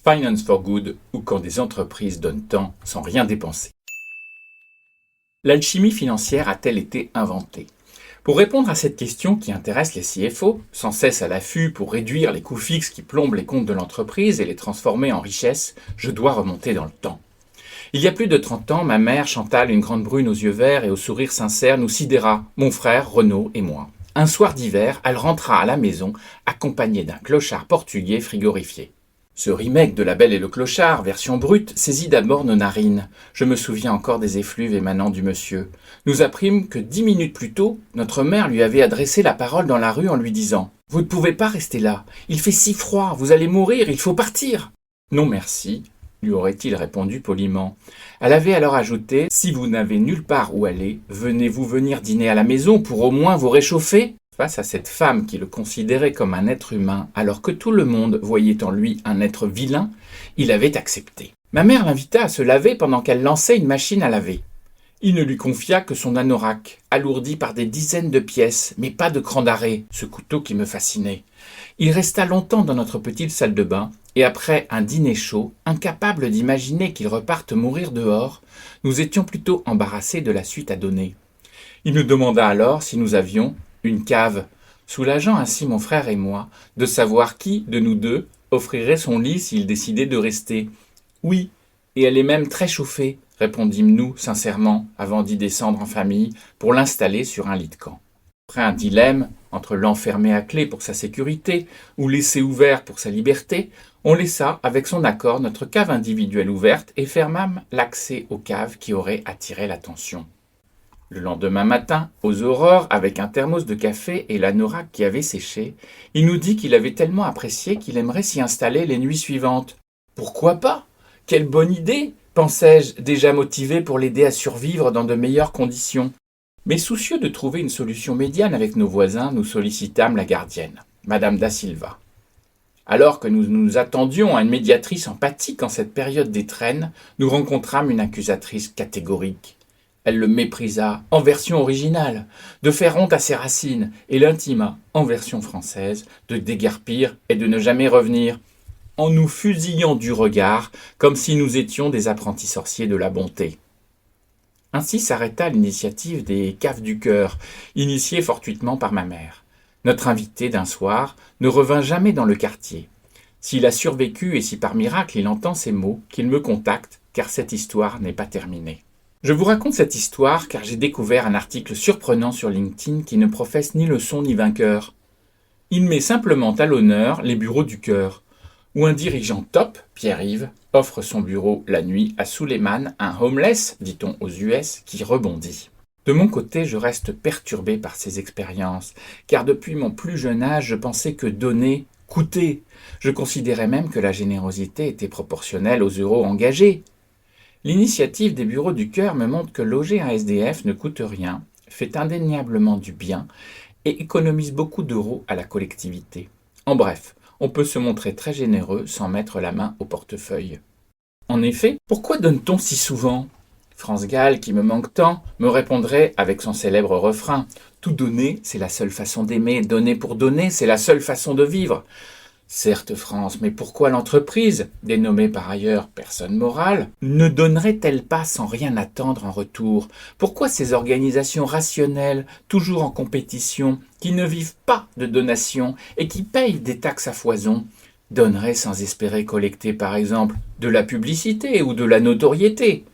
Finance for Good ou quand des entreprises donnent tant sans rien dépenser. L'alchimie financière a-t-elle été inventée? Pour répondre à cette question qui intéresse les CFO, sans cesse à l'affût pour réduire les coûts fixes qui plombent les comptes de l'entreprise et les transformer en richesse, je dois remonter dans le temps. Il y a plus de 30 ans, ma mère, Chantal, une grande brune aux yeux verts et au sourire sincère, nous sidéra, mon frère, Renaud et moi. Un soir d'hiver, elle rentra à la maison, accompagnée d'un clochard portugais frigorifié. Ce remake de La Belle et le Clochard, version brute, saisit d'abord nos narines. Je me souviens encore des effluves émanant du monsieur. Nous apprîmes que 10 minutes plus tôt, notre mère lui avait adressé la parole dans la rue en lui disant « Vous ne pouvez pas rester là, il fait si froid, vous allez mourir, il faut partir !» « Non merci », lui aurait-il répondu poliment. Elle avait alors ajouté « Si vous n'avez nulle part où aller, venez-vous venir dîner à la maison pour au moins vous réchauffer ?» Face à cette femme qui le considérait comme un être humain, alors que tout le monde voyait en lui un être vilain, il avait accepté. Ma mère l'invita à se laver pendant qu'elle lançait une machine à laver. Il ne lui confia que son anorak, alourdi par des dizaines de pièces, mais pas de cran d'arrêt, ce couteau qui me fascinait. Il resta longtemps dans notre petite salle de bain, et après un dîner chaud, incapable d'imaginer qu'il reparte mourir dehors, nous étions plutôt embarrassés de la suite à donner. Il nous demanda alors si nous avions une cave, soulageant ainsi mon frère et moi de savoir qui, de nous deux, offrirait son lit s'il décidait de rester. « Oui, et elle est même très chauffée », répondîmes-nous sincèrement avant d'y descendre en famille pour l'installer sur un lit de camp. Après un dilemme entre l'enfermer à clé pour sa sécurité ou laisser ouvert pour sa liberté, on laissa avec son accord notre cave individuelle ouverte et fermâmes l'accès aux caves qui auraient attiré l'attention. Le lendemain matin, aux aurores, avec un thermos de café et l'anorak qui avait séché, il nous dit qu'il avait tellement apprécié qu'il aimerait s'y installer les nuits suivantes. « Pourquoi pas? Quelle bonne idée !» pensai-je, déjà motivé pour l'aider à survivre dans de meilleures conditions. Mais soucieux de trouver une solution médiane avec nos voisins, nous sollicitâmes la gardienne, Madame Da Silva. Alors que nous nous attendions à une médiatrice empathique en cette période d'étrenne, nous rencontrâmes une accusatrice catégorique. Elle le méprisa en version originale, de faire honte à ses racines, et l'intima, en version française, de déguerpir et de ne jamais revenir, en nous fusillant du regard, comme si nous étions des apprentis sorciers de la bonté. Ainsi s'arrêta l'initiative des caves du cœur, initiée fortuitement par ma mère. Notre invité d'un soir ne revint jamais dans le quartier. S'il a survécu et si par miracle il entend ces mots, qu'il me contacte, car cette histoire n'est pas terminée. Je vous raconte cette histoire car j'ai découvert un article surprenant sur LinkedIn qui ne professe ni leçon ni vainqueur. Il met simplement à l'honneur les bureaux du cœur, où un dirigeant top, Pierre-Yves, offre son bureau la nuit à Suleiman, un homeless, dit-on aux US, qui rebondit. De mon côté, je reste perturbé par ces expériences, car depuis mon plus jeune âge, je pensais que donner coûtait. Je considérais même que la générosité était proportionnelle aux euros engagés. L'initiative des bureaux du cœur me montre que loger un SDF ne coûte rien, fait indéniablement du bien et économise beaucoup d'euros à la collectivité. En bref, on peut se montrer très généreux sans mettre la main au portefeuille. En effet, pourquoi donne-t-on si souvent ? France Gall, qui me manque tant, me répondrait avec son célèbre refrain « Tout donner, c'est la seule façon d'aimer, donner pour donner, c'est la seule façon de vivre ». Certes France, mais pourquoi l'entreprise, dénommée par ailleurs personne morale, ne donnerait-elle pas sans rien attendre en retour? Pourquoi ces organisations rationnelles, toujours en compétition, qui ne vivent pas de donations et qui payent des taxes à foison, donneraient sans espérer collecter par exemple de la publicité ou de la notoriété?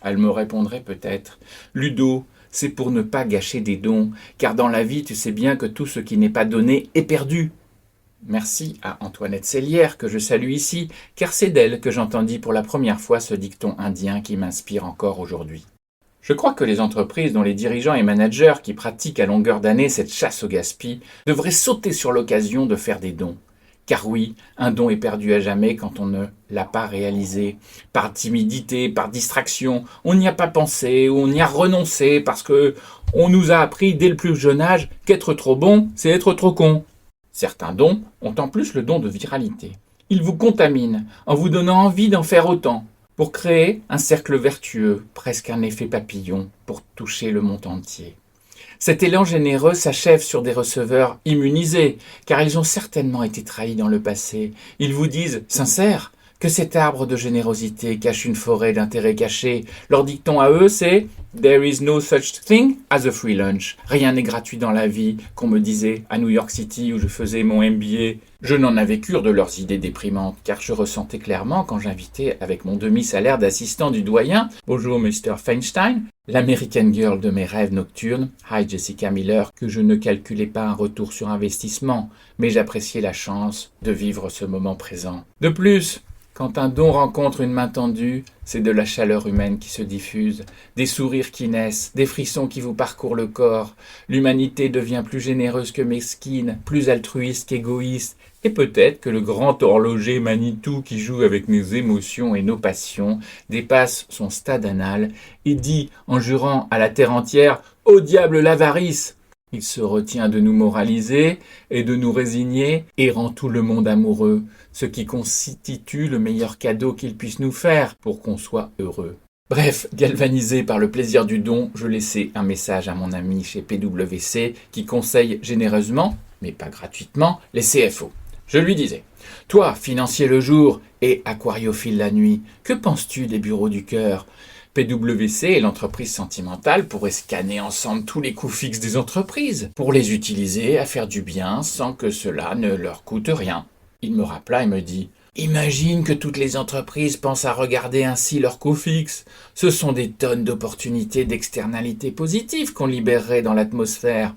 Elle me répondrait peut-être « Ludo, c'est pour ne pas gâcher des dons, car dans la vie tu sais bien que tout ce qui n'est pas donné est perdu. » Merci à Antoinette Sellière que je salue ici, car c'est d'elle que j'entendis pour la première fois ce dicton indien qui m'inspire encore aujourd'hui. Je crois que les entreprises dont les dirigeants et managers qui pratiquent à longueur d'année cette chasse au gaspille devraient sauter sur l'occasion de faire des dons. Car oui, un don est perdu à jamais quand on ne l'a pas réalisé. Par timidité, par distraction, on n'y a pas pensé ou on y a renoncé parce que on nous a appris dès le plus jeune âge qu'être trop bon, c'est être trop con. Certains dons ont en plus le don de viralité. Ils vous contaminent en vous donnant envie d'en faire autant, pour créer un cercle vertueux, presque un effet papillon, pour toucher le monde entier. Cet élan généreux s'achève sur des receveurs immunisés, car ils ont certainement été trahis dans le passé. Ils vous disent, sincères, que cet arbre de générosité cache une forêt d'intérêts cachés. Leur dicton à eux, c'est « There is no such thing as a free lunch ». Rien n'est gratuit dans la vie, qu'on me disait à New York City où je faisais mon MBA. Je n'en avais cure de leurs idées déprimantes, car je ressentais clairement quand j'invitais avec mon demi-salaire d'assistant du doyen « Bonjour Mr. Feinstein », l'American Girl de mes rêves nocturnes, Hi Jessica Miller, que je ne calculais pas un retour sur investissement, mais j'appréciais la chance de vivre ce moment présent. De plus, quand un don rencontre une main tendue, c'est de la chaleur humaine qui se diffuse, des sourires qui naissent, des frissons qui vous parcourent le corps. L'humanité devient plus généreuse que mesquine, plus altruiste qu'égoïste, et peut-être que le grand horloger Manitou qui joue avec nos émotions et nos passions dépasse son stade anal et dit, en jurant à la terre entière « Au diable l'avarice !» Il se retient de nous moraliser et de nous résigner et rend tout le monde amoureux, ce qui constitue le meilleur cadeau qu'il puisse nous faire pour qu'on soit heureux. Bref, galvanisé par le plaisir du don, je laissais un message à mon ami chez PwC qui conseille généreusement, mais pas gratuitement, les CFO. Je lui disais « Toi, financier le jour et aquariophile la nuit, que penses-tu des bureaux du cœur ? PwC et l'entreprise sentimentale pourraient scanner ensemble tous les coûts fixes des entreprises pour les utiliser à faire du bien sans que cela ne leur coûte rien. » Il me rappela et me dit « Imagine que toutes les entreprises pensent à regarder ainsi leurs coûts fixes. Ce sont des tonnes d'opportunités d'externalités positives qu'on libérerait dans l'atmosphère.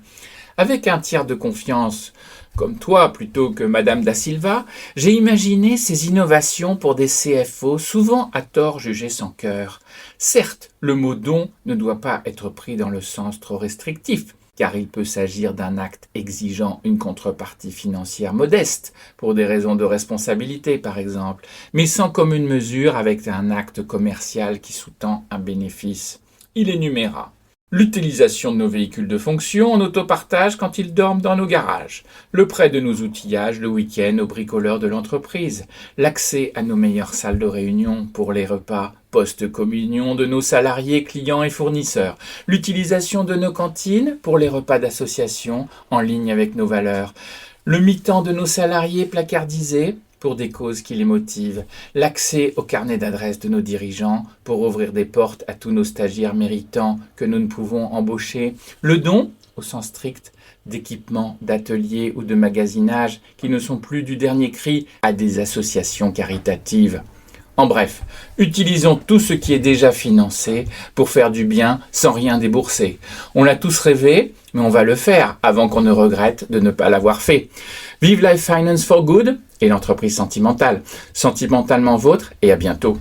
Avec un tiers de confiance, comme toi plutôt que Madame Da Silva, j'ai imaginé ces innovations pour des CFO souvent à tort jugés sans cœur. Certes, le mot don ne doit pas être pris dans le sens trop restrictif, car il peut s'agir d'un acte exigeant une contrepartie financière modeste, pour des raisons de responsabilité par exemple, mais sans commune mesure avec un acte commercial qui sous-tend un bénéfice. Il énuméra l'utilisation de nos véhicules de fonction en autopartage quand ils dorment dans nos garages, le prêt de nos outillages le week-end aux bricoleurs de l'entreprise, l'accès à nos meilleures salles de réunion pour les repas post-communion de nos salariés, clients et fournisseurs, l'utilisation de nos cantines pour les repas d'association en ligne avec nos valeurs, le mi-temps de nos salariés placardisés pour des causes qui les motivent, l'accès au carnet d'adresses de nos dirigeants pour ouvrir des portes à tous nos stagiaires méritants que nous ne pouvons embaucher, le don, au sens strict, d'équipements, d'ateliers ou de magasinage qui ne sont plus du dernier cri à des associations caritatives. En bref, utilisons tout ce qui est déjà financé pour faire du bien sans rien débourser. On l'a tous rêvé, mais on va le faire avant qu'on ne regrette de ne pas l'avoir fait. Vive Life Finance for Good et l'entreprise sentimentale. Sentimentalement vôtre et à bientôt.